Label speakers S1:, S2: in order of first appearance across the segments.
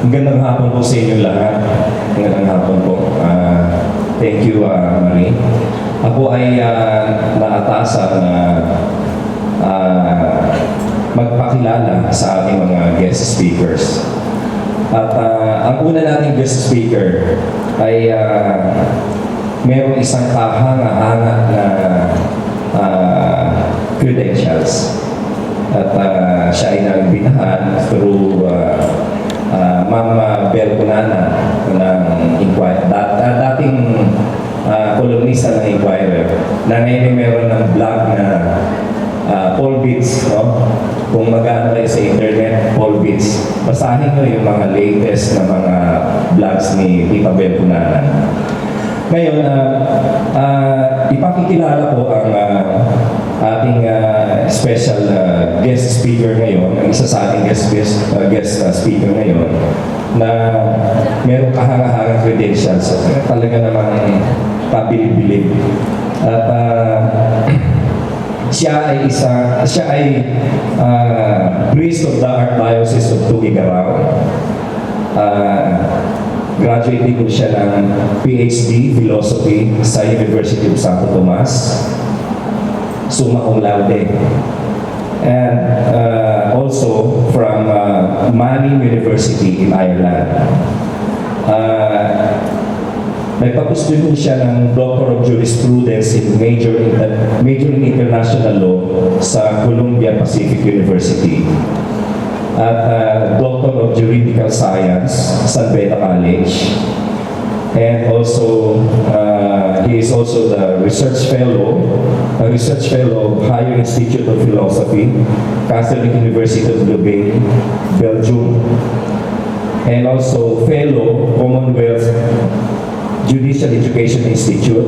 S1: Magandang hapon po sa inyo lahat. Magandang hapon po. Thank you, Marie. Ako ay naatasan na magpakilala sa ating mga guest speakers. At ang una nating guest speaker ay mayroong isang kahanga-hanga na credentials. At siya ay naimbitahan through Ma'am Bayan Ko ng Inquirer. Dating kolumnista ng Inquirer na ngayon ay meron ng blog na Paul Beats, no? Kung mag-ano kayo sa internet, Paul Beats, basahin nyo yung mga latest na mga vlogs ni Tita Bayan Ko. Ngayon, ipakikilala ko ang ating special guest speaker ngayon, ang isa sa ating guest speaker ngayon, na merong kahanga-hangang credentials at talaga namang pabilib-bilib. At siya ay priest of the Archdiocese of Tuguegarao. Graduate din siya ng PhD Philosophy sa University of Santo Tomas, summa cum laude. And also from Manning University in Ireland. Nagtapos din siya ng Doctor of Jurisprudence in Major in International Law sa Columbia Pacific University. At Doctor of Juridical Science, San Beda College. And also, he is also the research fellow of Higher Institute of Philosophy, Catholic University of Louvain, Belgium. And also fellow Commonwealth Judicial Education Institute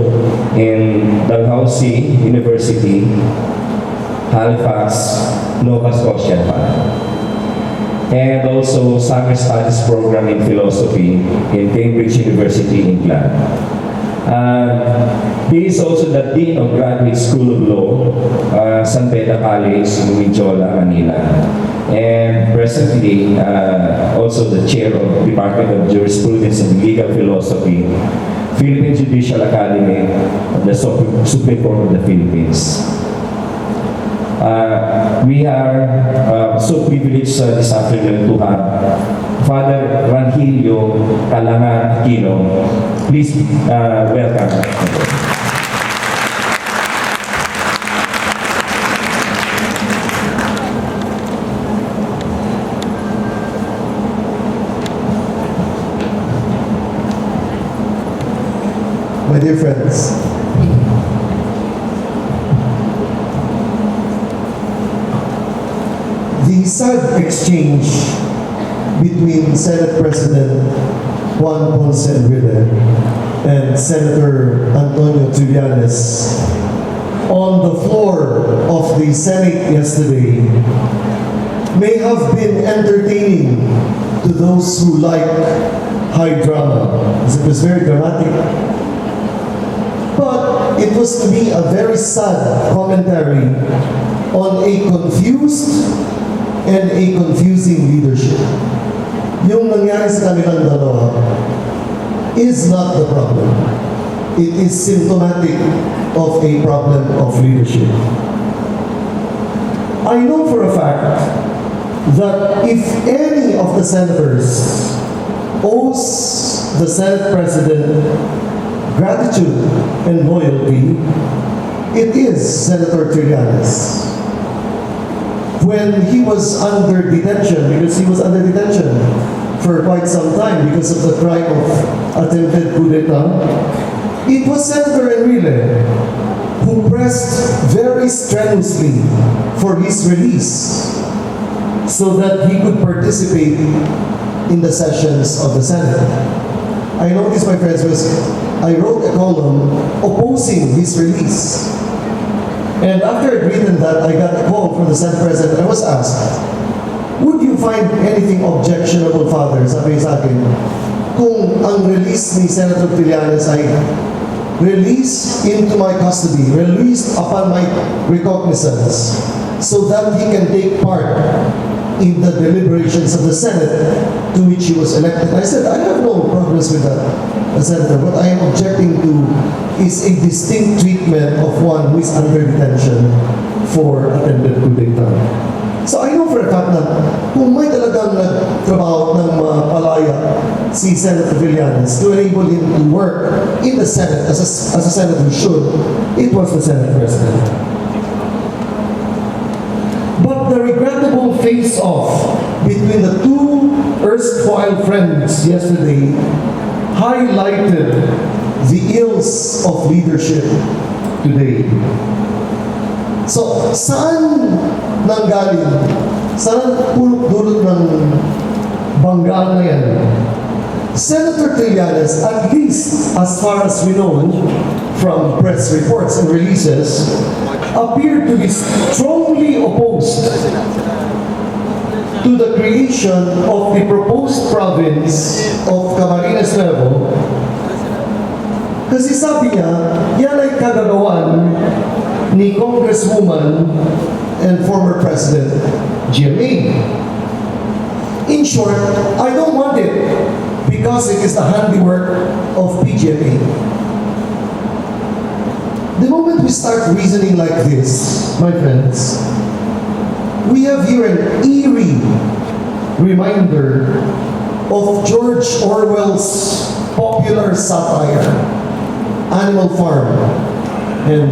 S1: in Dalhousie University, Halifax, Nova Scotia. And also Summer Studies Program in Philosophy in Cambridge University, England. He is also the Dean of Graduate School of Law, San Beda College, Mindiola, Manila. And presently, also the Chair of Department of Jurisprudence and Legal Philosophy, Philippine Judicial Academy of the Supreme Court of the Philippines. We are so privileged this afternoon to have Father Ranhilio Calangan Aquino. Please welcome.
S2: My dear friends, the sad exchange between Senate President Juan Ponce Enrile and Senator Antonio Trillanes on the floor of the Senate yesterday may have been entertaining to those who like high drama, as it was very dramatic. But it was to me a very sad commentary on a confused and a confusing leadership. Yung nangyari sa kanilang dalawa is not the problem. It is symptomatic of a problem of leadership. I know for a fact that if any of the senators owes the Senate President gratitude and loyalty, it is Senator Trillanes. When he was under detention, because he was under detention for quite some time because of the crime of attempted coup d'etat, it was Senator Enrile who pressed very strenuously for his release so that he could participate in the sessions of the Senate. I noticed, my friends, because I wrote a column opposing his release. And after I'd written that, I got a call from the Senate President. I was asked, would you find anything objectionable, Father, sabi sa akin, kung ang release ni Senator Trillanes ay release into my custody, released upon my recognizance, so that he can take part in the deliberations of the Senate to which he was elected. I said, I have no problems with that, Senator. What I am objecting to is a distinct treatment of one who is under detention for attempted coup d'etat. So I know for a fact na kung may talagang nagtrabaho ng palaya si Senator Villanes to enable him to work in the Senate as a senator should, it was the Senate President. But the regrettable face-off between the two erstwhile friends yesterday highlighted the ills of leadership today. So, saan nanggaling? Saan pulot-dulot ng banggaan na yan? Senator Trillanes, at least as far as we know from press reports and releases, appeared to be strongly opposed to the creation of the proposed province of Camarines Nuevo. Kasi sabi niya, yan ay kagagawan ni Congresswoman and former President GMA. In short, I don't want it because it is the handiwork of PGMA. The moment we start reasoning like this, my friends, we have here an eerie reminder of George Orwell's popular satire, Animal Farm. And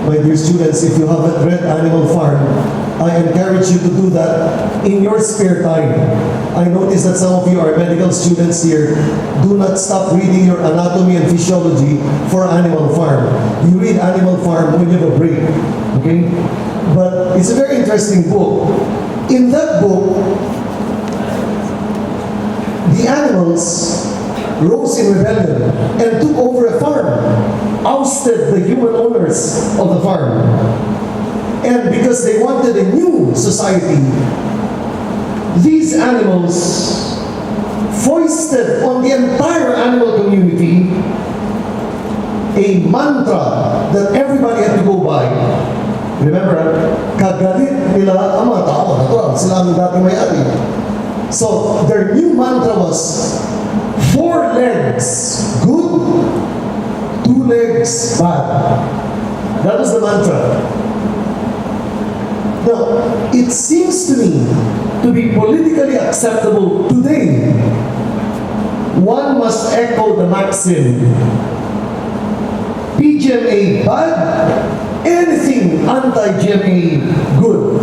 S2: my dear students, if you haven't read Animal Farm, I encourage you to do that in your spare time. I notice that some of you are medical students here. Do not stop reading your anatomy and physiology for Animal Farm. You read Animal Farm when you have a break. Okay? But it's a very interesting book. In that book, the animals rose in rebellion and took over a farm, ousted the human owners of the farm. And because they wanted a new society, these animals foisted on the entire animal community a mantra that everybody had to go by. Remember, kagalit nila ang mga tao. Natural, sila ang dating may-ari. So, their new mantra was, 4 legs good, 2 legs bad. That was the mantra. Now, it seems to me to be politically acceptable today. One must echo the maxim, PGMA bad, anything anti-GMA good.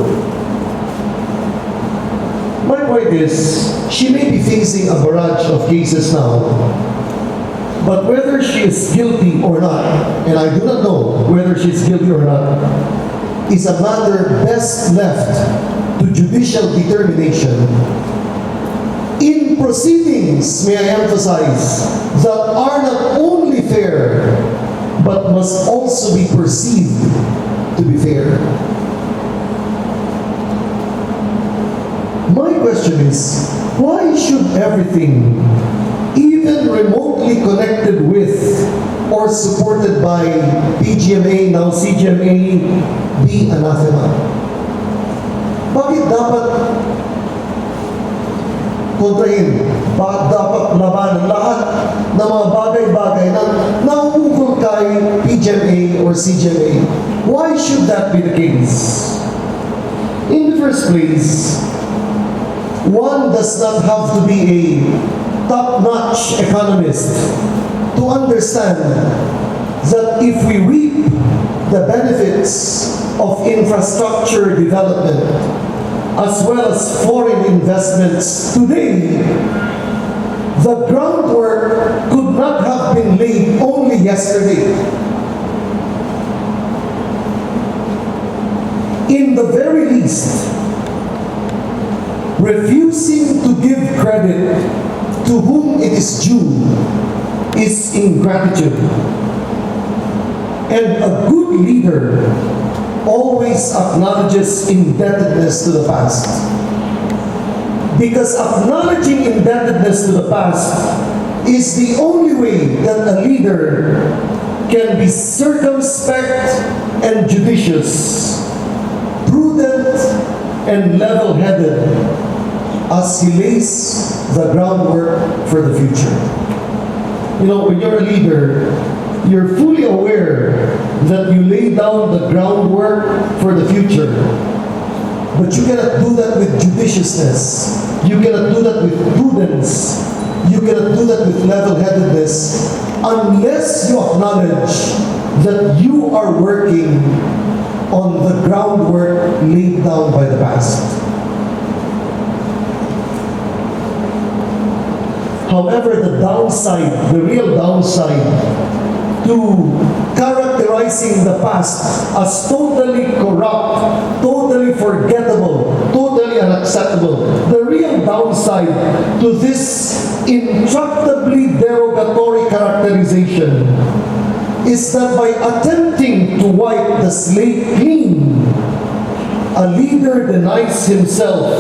S2: My point is, she may be facing a barrage of cases now, but whether she is guilty or not, and I do not know whether she is guilty or not, is a matter best left to judicial determination. In proceedings, may I emphasize, that are not only fair, but must also be perceived to be fair. My question is, why should everything, even remotely connected with or supported by PGMA, now CGMA, be anathema? Bakit dapat kontrahin? Bakit dapat labanan lahat ng mga bagay-bagay na nauukol kay PGMA or CGMA? Why should that be the case? In the first place, one does not have to be a top-notch economist to understand that if we reap the benefits of infrastructure development as well as foreign investments today, the groundwork could not have been laid only yesterday. In the very least, refusing to give credit to whom it is due is ingratitude. And a good leader always acknowledges indebtedness to the past. Because acknowledging indebtedness to the past is the only way that a leader can be circumspect and judicious, prudent and level-headed, as he lays the groundwork for the future. You know, when you're a leader, you're fully aware that you lay down the groundwork for the future. But you cannot do that with judiciousness. You cannot do that with prudence. You cannot do that with level-headedness unless you acknowledge that you are working on the groundwork laid down by the past. However, the downside, the real downside to characterizing the past as totally corrupt, totally forgettable, totally unacceptable, the real downside to this intractably derogatory characterization is that by attempting to wipe the slate clean, a leader denies himself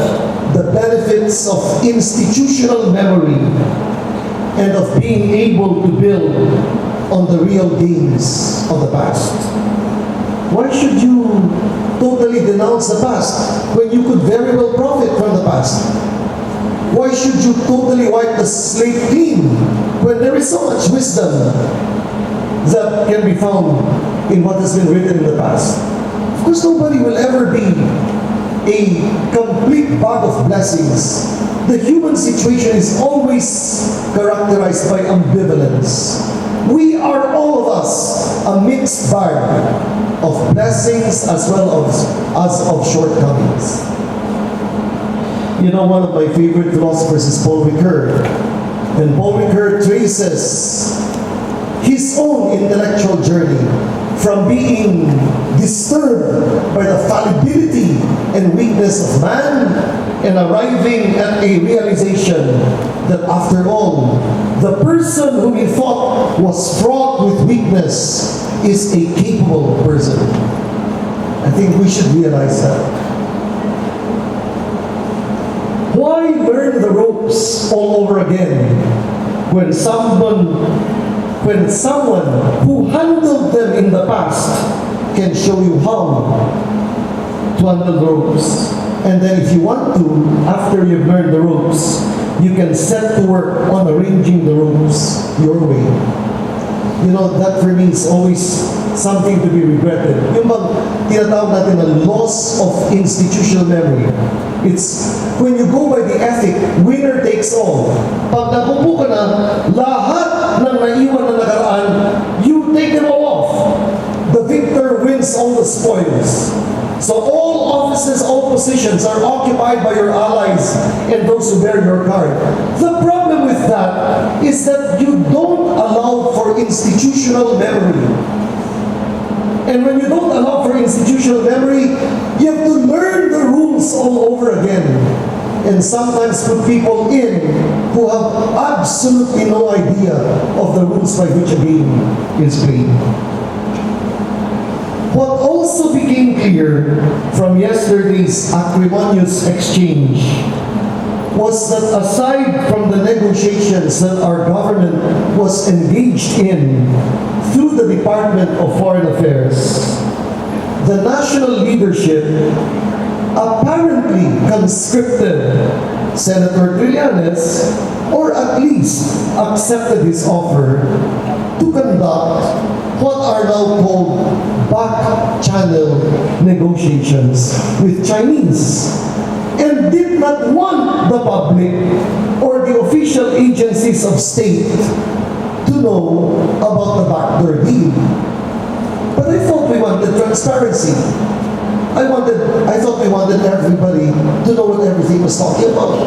S2: the benefits of institutional memory and of being able to build on the real gains of the past. Why should you totally denounce the past when you could very well profit from the past? Why should you totally wipe the slate clean when there is so much wisdom that can be found in what has been written in the past? Of course, nobody will ever be a complete bag of blessings. The human situation is always characterized by ambivalence. We are all of us a mixed bag of blessings as well as of shortcomings. You know, one of my favorite philosophers is Paul Ricoeur. And Paul Ricoeur traces his own intellectual journey from being disturbed by the fallibility and weakness of man and arriving at a realization that after all, the person whom he thought was fraught with weakness is a capable person. I think we should realize that. Why learn the ropes all over again when someone who handled them in the past can show you how to handle the ropes? And then if you want to, after you've learned the ropes, you can set to work on arranging the ropes your way. You know, that for me is always something to be regretted. Yung bang tinatawag natin na loss of institutional memory. It's when you go by the ethic, winner takes all. Pag nakupo ka na, lahat ng naiwan na nakaraan, you take them all off. The victor wins all the spoils. So all offices, all positions are occupied by your allies and those who bear your card. The problem with that is that you don't allow for institutional memory. And when you don't allow for institutional memory, you have to learn the rules all over again. And sometimes put people in who have absolutely no idea of the rules by which a game is played. What also became clear from yesterday's acrimonious exchange was that aside from the negotiations that our government was engaged in through the Department of Foreign Affairs, the national leadership apparently conscripted Senator Trillanes, or at least accepted his offer to conduct what are now called back-channel negotiations with Chinese, and did not want the public or the official agencies of state to know about the backdoor deal. But I thought we wanted transparency. I thought we wanted everybody to know what everything was talking about.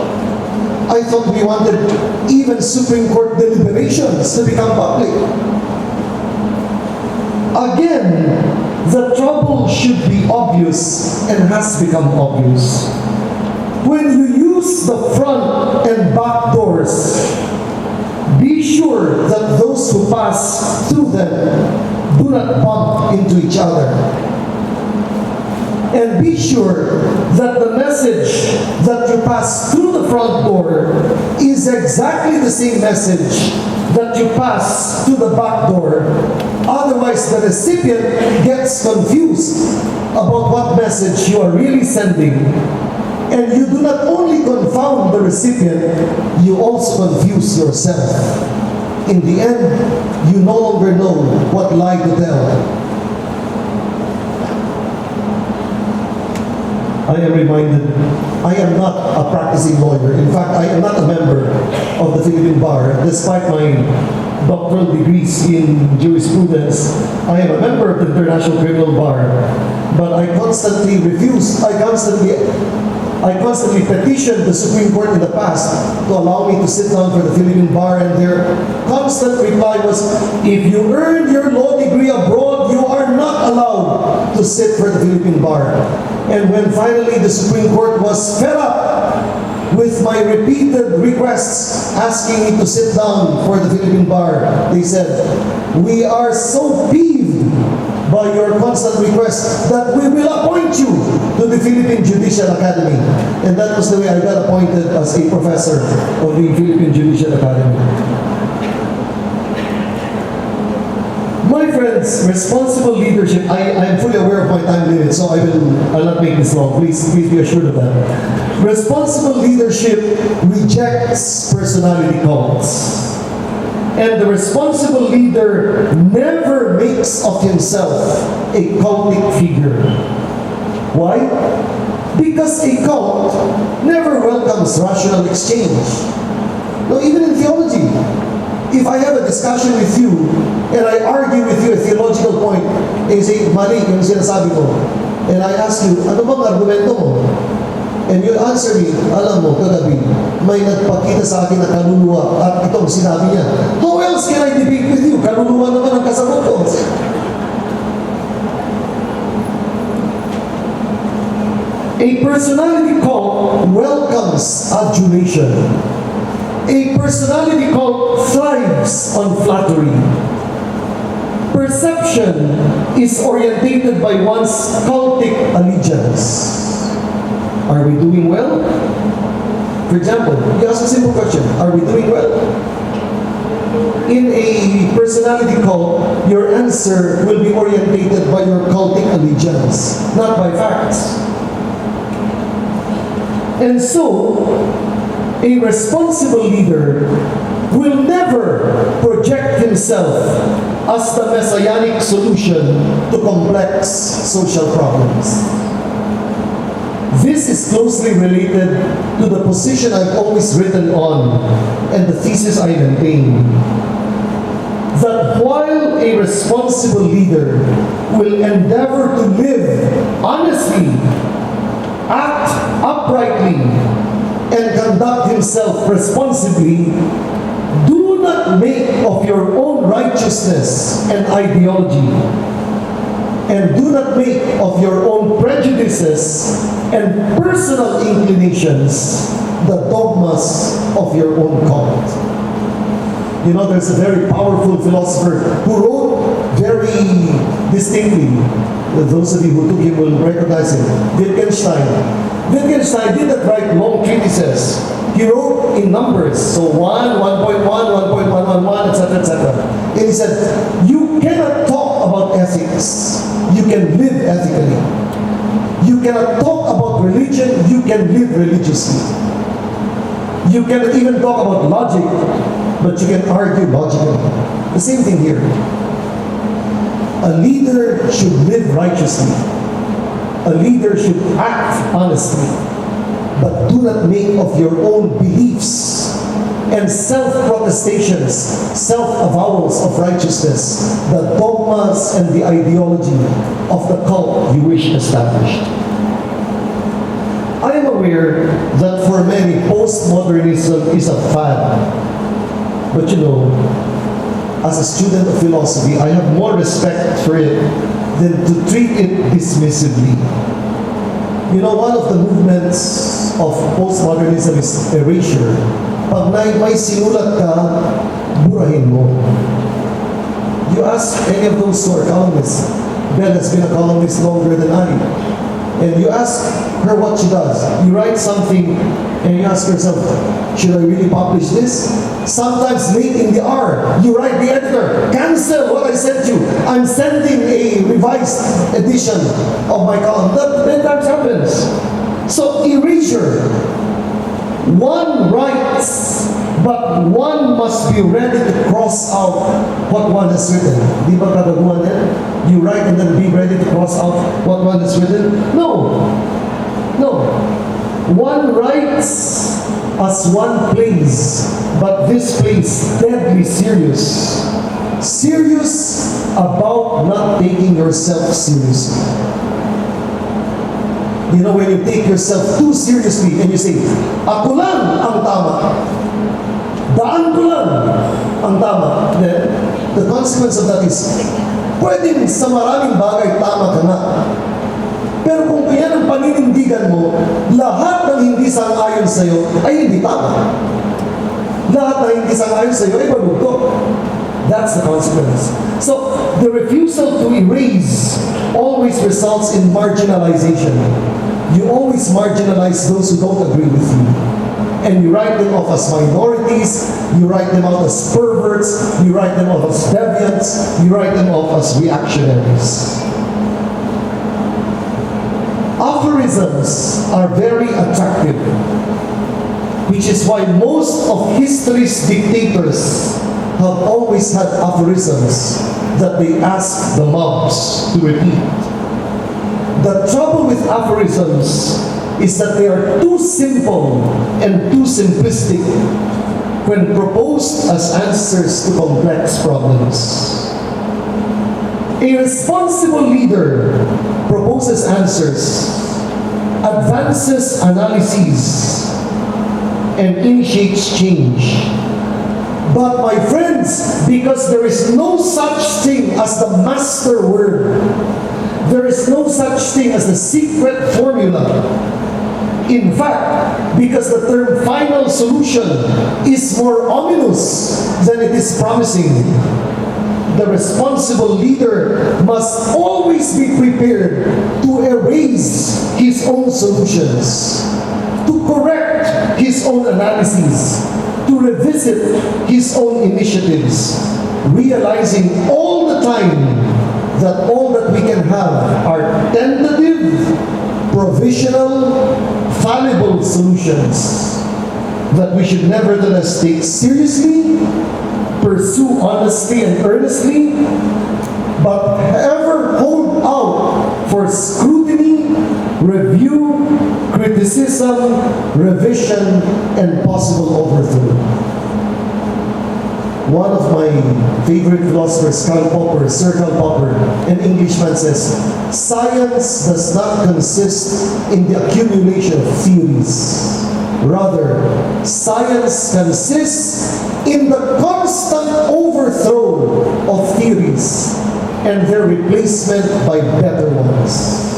S2: I thought we wanted even Supreme Court deliberations to become public. Again, the trouble should be obvious and has become obvious. When you use the front and back doors, be sure that those who pass through them do not bump into each other. And be sure that the message that you pass through the front door is exactly the same message that you pass to the back door. Otherwise, the recipient gets confused about what message you are really sending, And you do not only confound the recipient, you also confuse yourself. In the end, you no longer know what lie to tell. I am reminded, I am not a practicing lawyer. In fact, I am not a member of the Philippine Bar, despite my doctoral degrees in jurisprudence. I am a member of the International Criminal Bar, but I constantly petitioned the Supreme Court in the past to allow me to sit down for the Philippine Bar, and their constant reply was, if you earned your law degree abroad, you are not allowed to sit for the Philippine Bar. And when finally the Supreme Court was fed up with my repeated requests asking me to sit down for the Philippine Bar, they said, we are so peeved by your constant requests that we will appoint you to the Philippine Judicial Academy. And that was the way I got appointed as a professor of the Philippine Judicial Academy. My friends, responsible leadership, I am fully aware of my time limit, so I'll not make this long. Please be assured of that. Responsible leadership rejects personality cults. And the responsible leader never makes of himself a cultic figure. Why? Because a cult never welcomes rational exchange. No, even in theology. If I have a discussion with you, and I argue with you a theological point, and you say, mali yung sinasabi ko, and I ask you, ano bang argumento mo? And you answer me, alam mo, kagabi, may nagpakita sa akin na kaluluwa at itong sinabi niya. How else can I debate with you? Kaluluwa naman ang kasabot ko. A personality cult welcomes adulation. A personality cult thrives on flattery. Perception is orientated by one's cultic allegiance. Are we doing well? For example, you ask a simple question, are we doing well? In a personality cult, your answer will be orientated by your cultic allegiance, not by facts. And so, a responsible leader will never project himself as the messianic solution to complex social problems. This is closely related to the position I've always written on and the thesis I maintain. That while a responsible leader will endeavor to live honestly, act uprightly, and conduct himself responsibly, do not make of your own righteousness an ideology, and do not make of your own prejudices and personal inclinations the dogmas of your own cult. You know, there's a very powerful philosopher who wrote very distinctly, those of you who took him will recognize him, Wittgenstein. Wittgenstein did not write long treatises. He wrote in numbers, so 1, 1.1, 1.111, etc., etc. And he said, you cannot talk about ethics. You can live ethically. You cannot talk about religion. You can live religiously. You cannot even talk about logic, but you can argue logically. The same thing here. A leader should live righteously. A leader should act honestly, but do not make of your own beliefs and self-protestations, self-avowals of righteousness, the dogmas and the ideology of the cult you wish established. I am aware that for many, postmodernism is a fad. But you know, as a student of philosophy, I have more respect for it than to treat it dismissively. You know, one of the movements of postmodernism is erasure. Pag may sinulat ka, burahin mo. You ask any of those who are columnists. Belle has been a columnist longer than I. And you ask her what she does. You write something and you ask yourself, should I really publish this? Sometimes late in the hour, you write the editor, cancel what I sent you. I'm sending a revised edition of my column. That many times happens. So erasure. One writes, but one must be ready to cross out what one has written. Di ba kagaguhan yan? You write and then be ready to cross out what one has written? No. No. One writes as one plays, but this plays deadly serious. Serious about not taking yourself seriously. You know, when you take yourself too seriously and you say, ako lang ang tama. Daan ko lang ang tama. Then, the consequence of that is, pwedeng sa maraming bagay tama ka na. Pero kung kaya ang paninindigan mo, lahat ng hindi sang-ayon sa'yo ay hindi tama. Lahat ng hindi sang-ayon sa'yo ay balugto. That's the consequence. So, the refusal to erase always results in marginalization. You always marginalize those who don't agree with you. And you write them off as minorities, you write them off as perverts, you write them off as deviants, you write them off as reactionaries. Aphorisms are very attractive, which is why most of history's dictators have always had aphorisms that they ask the mobs to repeat. The trouble with aphorisms is that they are too simple and too simplistic when proposed as answers to complex problems. A responsible leader proposes answers, advances analyses, and initiates change. But my friends, because there is no such thing as the master word, there is no such thing as the secret formula. In fact, because the term final solution is more ominous than it is promising, the responsible leader must always be prepared to erase his own solutions, to correct his own analyses, to revisit his own initiatives, realizing all the time that all that we can have are tentative, provisional, fallible solutions that we should nevertheless take seriously, pursue honestly and earnestly, but ever hold out for scrutiny, review, criticism, revision, and possible overthrow. One of my favorite philosophers, Sir Karl Popper, an Englishman, says, science does not consist in the accumulation of theories. Rather, science consists in the constant overthrow of theories and their replacement by better ones.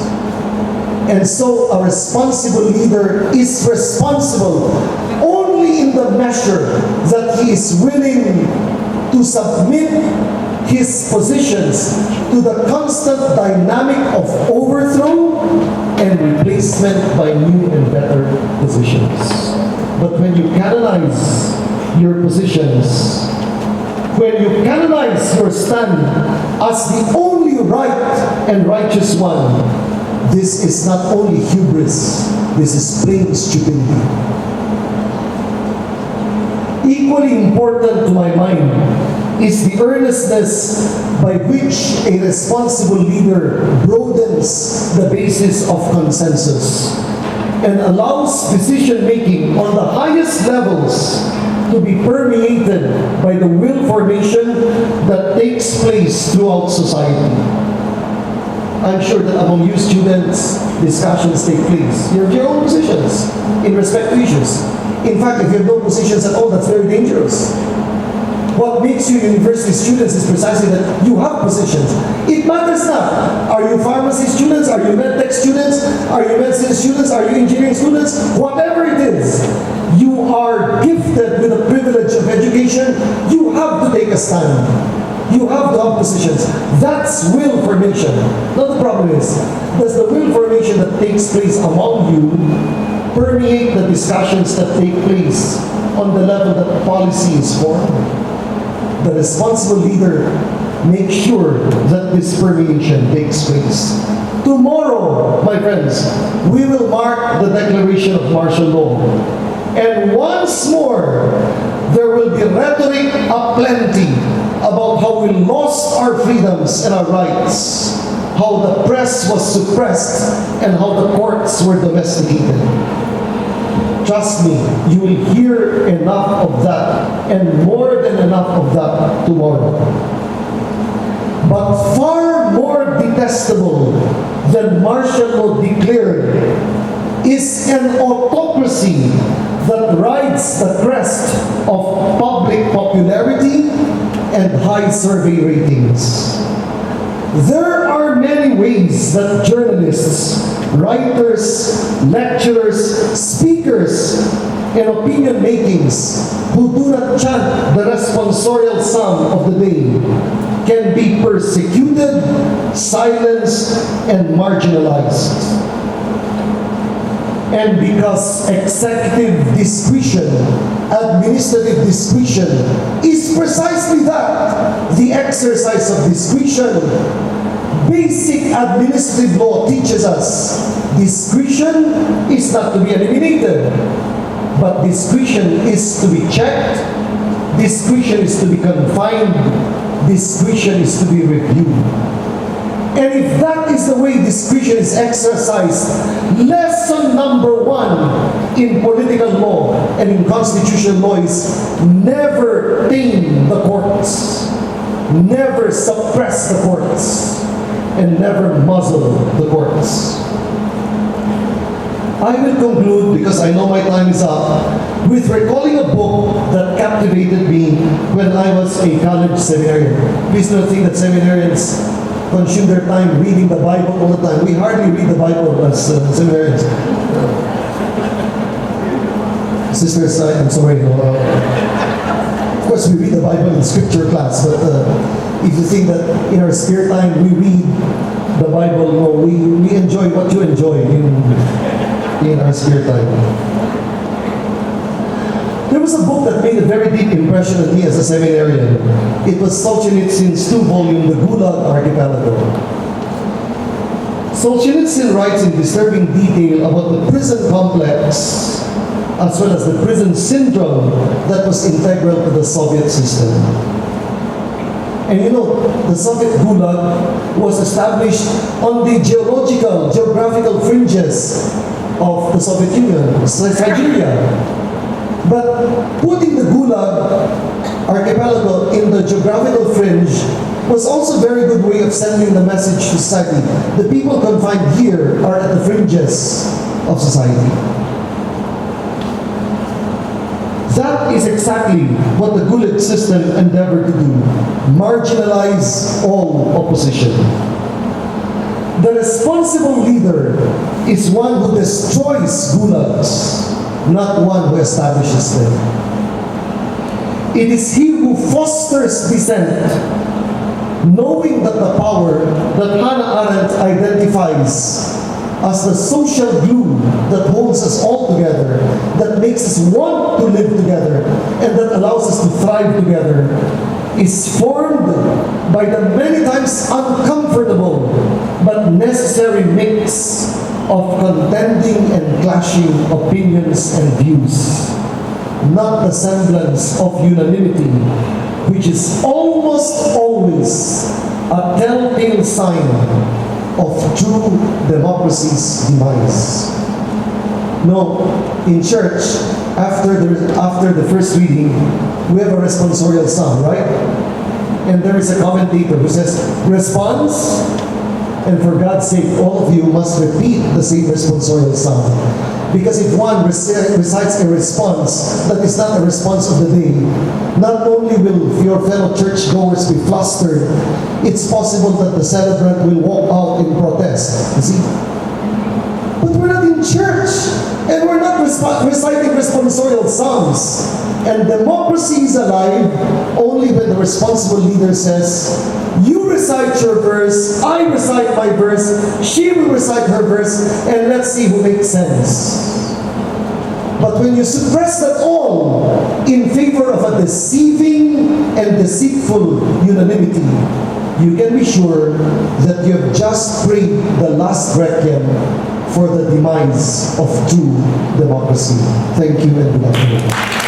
S2: And so a responsible leader is responsible only in the measure that he is willing to submit his positions to the constant dynamic of overthrow and replacement by new and better positions. But when you canonize your positions, when you canonize your stand as the only right and righteous one, this is not only hubris, this is plain stupidity. Equally important to my mind is the earnestness by which a responsible leader broadens the basis of consensus and allows decision-making on the highest levels to be permeated by the will formation that takes place throughout society. I'm sure that among you students, discussions take place. You have your own positions in respect to issues. In fact, if you have no positions at all, that's very dangerous. What makes you university students is precisely that you have positions. It matters not. Are you pharmacy students? Are you medtech students? Are you medicine students? Are you engineering students? Whatever it is, you are gifted with the privilege of education. You have to take a stand. You have to have positions. That's will formation. Now the problem is, does the will formation that takes place among you permeate the discussions that take place on the level that policy is formed? The responsible leader makes sure that this permeation takes place. Tomorrow, my friends, we will mark the declaration of martial law. And once more, there will be rhetoric aplenty about how we lost our freedoms and our rights, how the press was suppressed, and how the courts were domesticated. Trust me, you will hear enough of that, and more than enough of that tomorrow. But far more detestable than martial law declared is an autocracy that rides the crest of public popularity and high survey ratings. There are many ways that journalists, writers, lecturers, speakers, and opinion makings who do not chant the responsorial psalm of the day can be persecuted, silenced, and marginalized. And because executive discretion, administrative discretion is precisely that, the exercise of discretion, basic administrative law teaches us discretion is not to be eliminated, but discretion is to be checked, discretion is to be confined, discretion is to be reviewed. And if that is the way discretion is exercised, lesson number one in political law and in constitutional law is never tame the courts, never suppress the courts, and never muzzle the courts. I will conclude, because I know my time is up, with recalling a book that captivated me when I was a college seminarian. Please don't think that seminarians consume their time reading the Bible all the time. We hardly read the Bible as seminarians. Sisters, I'm sorry. Of course, we read the Bible in scripture class, but if you think that in our spare time we read the Bible, no, we enjoy what you enjoy in our spare time. There was a book that made a very deep impression on me as a seminarian. It was Solzhenitsyn's 2-volume The Gulag Archipelago. Solzhenitsyn writes in disturbing detail about the prison complex as well as the prison syndrome that was integral to the Soviet system. And you know, the Soviet Gulag was established on the geographical fringes of the Soviet Union, Siberia. But putting the Gulag Archipelago in the geographical fringe was also a very good way of sending the message to society. The people confined here are at the fringes of society. That is exactly what the Gulag system endeavored to do: marginalize all opposition. The responsible leader is one who destroys gulags, not one who establishes them. It is he who fosters dissent, knowing that the power that Hannah Arendt identifies as the social glue that holds us all together, that makes us want to live together, and that allows us to thrive together, is formed by the many times uncomfortable but necessary mix of contending and clashing opinions and views, not the semblance of unanimity, which is almost always a telltale sign of true democracy's demise. No, in church, after the first reading, we have a responsorial psalm, right? And there is a commentator who says, response, and for God's sake, all of you must repeat the same responsorial psalm. Because if one recites a response that is not a response of the day, not only will your fellow churchgoers be flustered, it's possible that the celebrant will walk out in protest. You see? But we're not in church, and we're not reciting responsorial psalms. And democracy is alive only when the responsible leader says, you recite your verse, I recite my verse, she will recite her verse, and let's see who makes sense. But when you suppress that all in favor of a deceiving and deceitful unanimity, you can be sure that you have just prayed the last requiem for the demise of true democracy. Thank you and good afternoon.